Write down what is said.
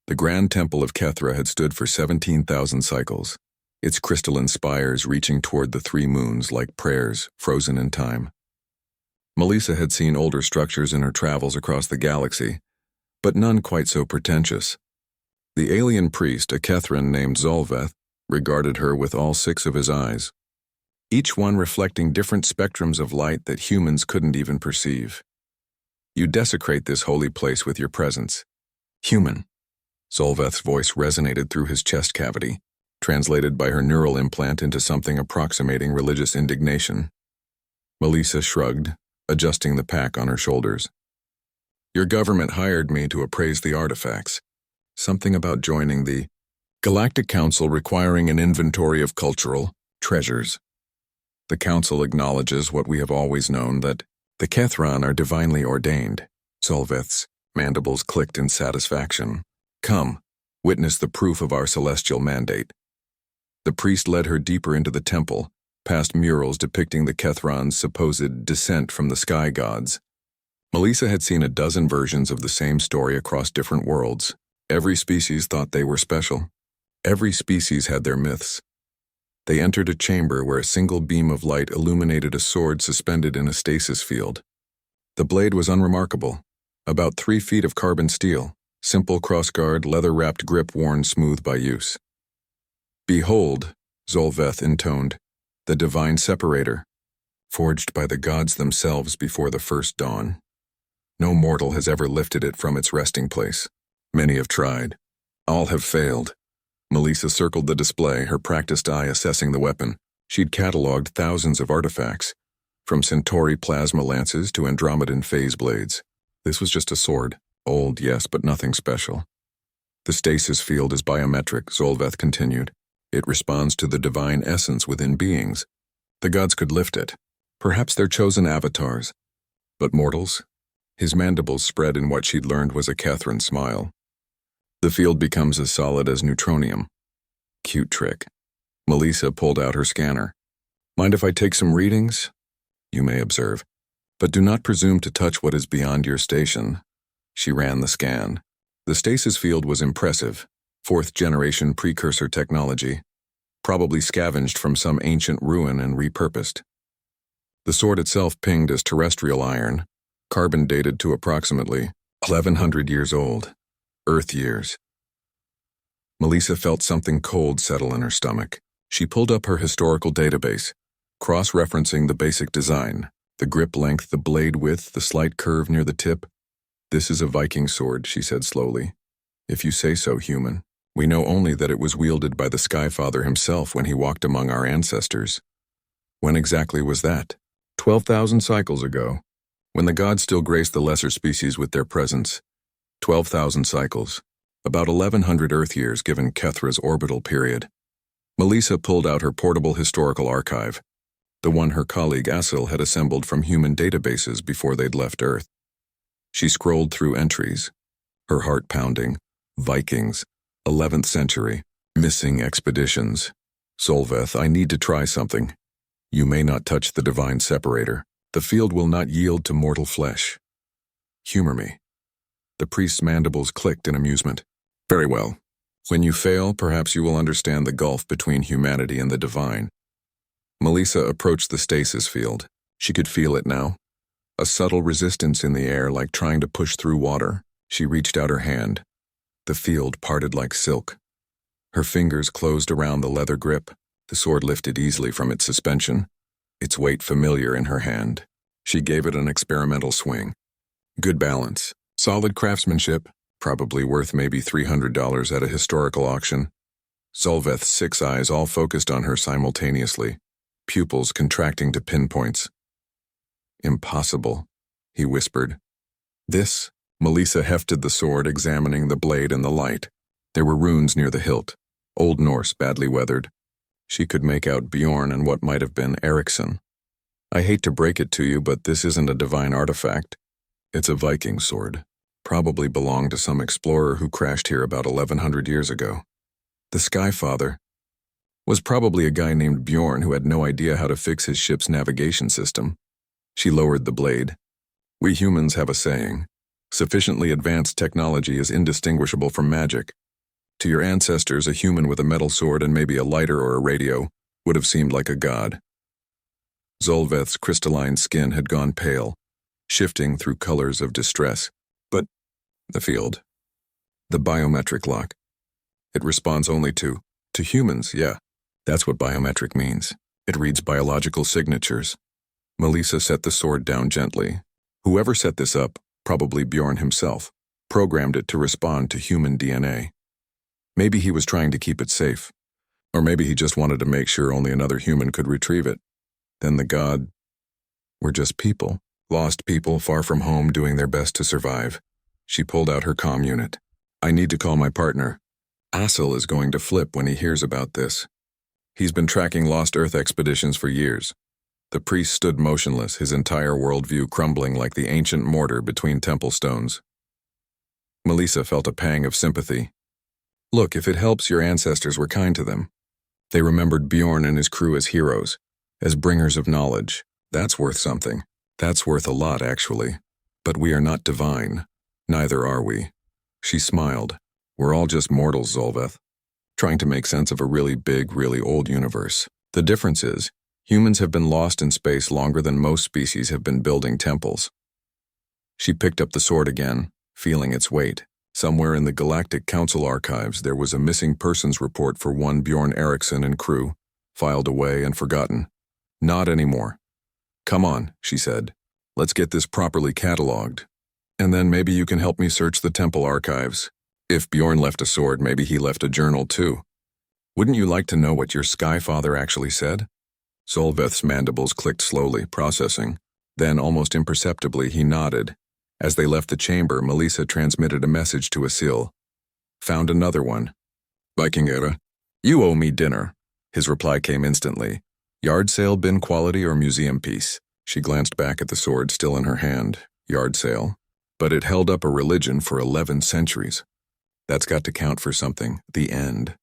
The grand temple of Kethra had stood for 17,000 cycles, its crystalline spires reaching toward the three moons like prayers frozen in time. Melissa had seen older structures in her travels across the galaxy, but none quite so pretentious. The alien priest, a Kethran named Zolveth, regarded her with all six of his eyes, each one reflecting different spectrums of light that humans couldn't even perceive. You desecrate this holy place with your presence. Human. Zolveth's voice resonated through his chest cavity, translated by her neural implant into something approximating religious indignation. Melissa shrugged, adjusting the pack on her shoulders. Your government hired me to appraise the artifacts. Something about joining the Galactic Council requiring an inventory of cultural treasures. The Council acknowledges what we have always known, that the Kethran are divinely ordained. Zolveth's mandibles clicked in satisfaction. Come, witness the proof of our celestial mandate. The priest led her deeper into the temple, past murals depicting the Kethran's supposed descent from the sky gods. Melissa had seen a dozen versions of the same story across different worlds. Every species thought they were special. Every species had their myths. They entered a chamber where a single beam of light illuminated a sword suspended in a stasis field. The blade was unremarkable, about 3 feet of carbon steel, simple crossguard, leather-wrapped grip worn smooth by use. Behold, Zolveth intoned, the divine separator, forged by the gods themselves before the first dawn. No mortal has ever lifted it from its resting place. Many have tried. All have failed. Melissa circled the display, her practiced eye assessing the weapon. She'd catalogued thousands of artifacts, from Centauri plasma lances to Andromedan phase blades. This was just a sword. Old, yes, but nothing special. The stasis field is biometric, Zolveth continued. It responds to the divine essence within beings. The gods could lift it, perhaps their chosen avatars. But mortals? His mandibles spread in what she'd learned was a Kethran smile. The field becomes as solid as neutronium. Cute trick. Melissa pulled out her scanner. Mind if I take some readings? You may observe. But do not presume to touch what is beyond your station. She ran the scan. The stasis field was impressive. 4th-generation precursor technology, probably scavenged from some ancient ruin and repurposed. The sword itself pinged as terrestrial iron, carbon dated to approximately 1,100 years old. Earth years. Melissa felt something cold settle in her stomach. She pulled up her historical database, cross-referencing the basic design, the grip length, the blade width, the slight curve near the tip. This is a Viking sword, she said slowly. If you say so, human. We know only that it was wielded by the Skyfather himself when he walked among our ancestors. When exactly was that? 12,000 cycles ago, when the gods still graced the lesser species with their presence. 12,000 cycles, about 1,100 Earth years given Kethra's orbital period. Melissa pulled out her portable historical archive, the one her colleague Asil had assembled from human databases before they'd left Earth. She scrolled through entries, her heart pounding. Vikings, 11th century, missing expeditions. Zolveth, I need to try something. You may not touch the divine separator. The field will not yield to mortal flesh. Humor me. The priest's mandibles clicked in amusement. Very well. When you fail, perhaps you will understand the gulf between humanity and the divine. Melissa approached the stasis field. She could feel it now. A subtle resistance in the air, like trying to push through water. She reached out her hand. The field parted like silk. Her fingers closed around the leather grip. The sword lifted easily from its suspension, its weight familiar in her hand. She gave it an experimental swing. Good balance. Solid craftsmanship, probably worth maybe $300 at a historical auction. Zolveth's 6 eyes all focused on her simultaneously, pupils contracting to pinpoints. Impossible, he whispered. This? Melissa hefted the sword, examining the blade and the light. There were runes near the hilt, Old Norse, badly weathered. She could make out Bjorn and what might have been Eriksson. I hate to break it to you, but this isn't a divine artifact. It's a Viking sword. Probably belonged to some explorer who crashed here about 1,100 years ago. The Skyfather was probably a guy named Bjorn who had no idea how to fix his ship's navigation system. She lowered the blade. We humans have a saying. Sufficiently advanced technology is indistinguishable from magic. To your ancestors, a human with a metal sword and maybe a lighter or a radio would have seemed like a god. Zolveth's crystalline skin had gone pale, shifting through colors of distress. But the field. The biometric lock. It responds only to humans, yeah. That's what biometric means. It reads biological signatures. Melissa set the sword down gently. Whoever set this up, probably Bjorn himself, programmed it to respond to human DNA. Maybe he was trying to keep it safe. Or maybe he just wanted to make sure only another human could retrieve it. Then the god were just people. Lost people far from home doing their best to survive. She pulled out her comm unit. I need to call my partner. Assel is going to flip when he hears about this. He's been tracking Lost Earth expeditions for years. The priest stood motionless, his entire worldview crumbling like the ancient mortar between temple stones. Melissa felt a pang of sympathy. Look, if it helps, your ancestors were kind to them. They remembered Bjorn and his crew as heroes, as bringers of knowledge. That's worth something. That's worth a lot, actually. But we are not divine. Neither are we. She smiled. We're all just mortals, Zolveth, trying to make sense of a really big, really old universe. The difference is, humans have been lost in space longer than most species have been building temples. She picked up the sword again, feeling its weight. Somewhere in the Galactic Council archives, there was a missing persons report for one Bjorn Eriksson and crew, filed away and forgotten. Not anymore. Come on, she said. Let's get this properly cataloged. And then maybe you can help me search the temple archives. If Bjorn left a sword, maybe he left a journal too. Wouldn't you like to know what your Sky Father actually said? Zolveth's mandibles clicked slowly, processing. Then, almost imperceptibly, he nodded. As they left the chamber, Melissa transmitted a message to Asil. Found another one. Vikingera, you owe me dinner. His reply came instantly. Yard sale, bin quality, or museum piece? She glanced back at the sword still in her hand. Yard sale. But it held up a religion for 11 centuries. That's got to count for something. The end.